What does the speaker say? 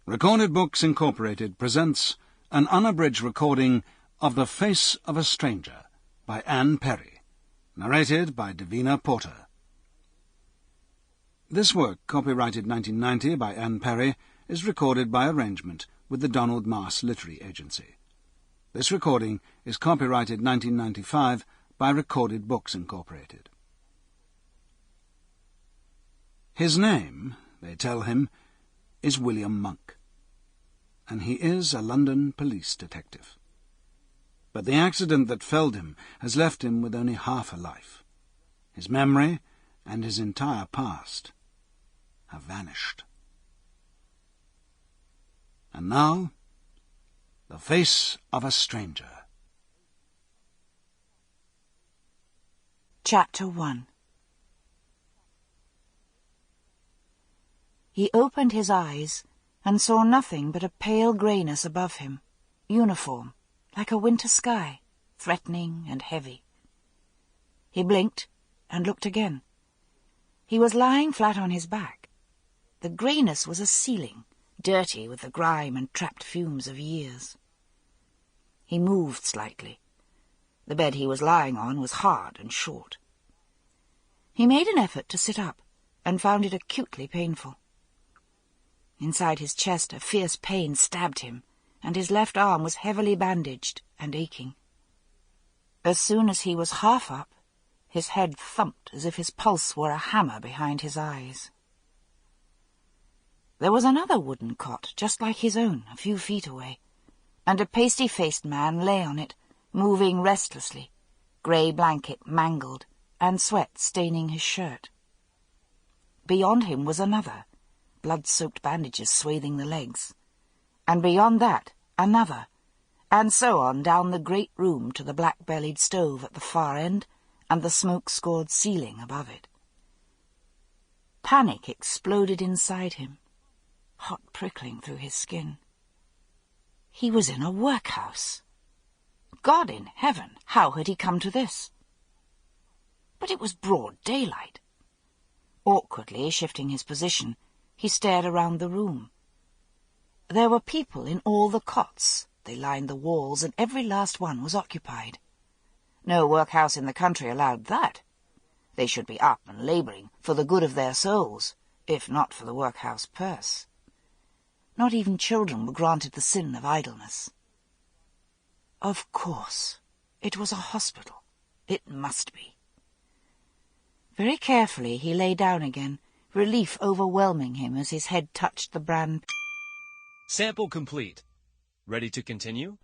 Recorded Books Incorporated presents an unabridged recording of The Face of a Stranger by Anne Perry, narrated by Davina Porter. This work, copyrighted 1990 by Anne Perry, is recorded by arrangement with the Donald Marsh Literary Agency. This recording is copyrighted 1995 by Recorded Books Incorporated. His name, they tell him, is William Monk, and he is a London police detective. But the accident that felled him has left him with only half a life. His memory and his entire past have vanished. And now, The Face of a Stranger. Chapter 1. He opened his eyes and saw nothing but a pale greyness above him, uniform, like a winter sky, threatening and heavy. He blinked and looked again. He was lying flat on his back. The greyness was a ceiling, dirty with the grime and trapped fumes of years. He moved slightly. The bed he was lying on was hard and short. He made an effort to sit up and found it acutely painful. Inside his chest a fierce pain stabbed him, and his left arm was heavily bandaged and aching. As soon as he was half up, his head thumped as if his pulse were a hammer behind his eyes. There was another wooden cot, just like his own, a few feet away, and a pasty-faced man lay on it, moving restlessly, grey blanket mangled, and sweat staining his shirt. Beyond him was another, blood-soaked bandages swathing the legs, and beyond that another, and so on down the great room to the black-bellied stove at the far end and the smoke-scored ceiling above it. Panic exploded inside him, hot prickling through his skin. He was in a workhouse. God in heaven, how had he come to this? But it was broad daylight. Awkwardly shifting his position, he stared around the room. There were people in all the cots. They lined the walls, and every last one was occupied. No workhouse in the country allowed that. They should be up and labouring for the good of their souls, if not for the workhouse purse. Not even children were granted the sin of idleness. Of course, it was a hospital. It must be. Very carefully he lay down again, relief overwhelming him as his head touched the brand. Sample complete. Ready to continue?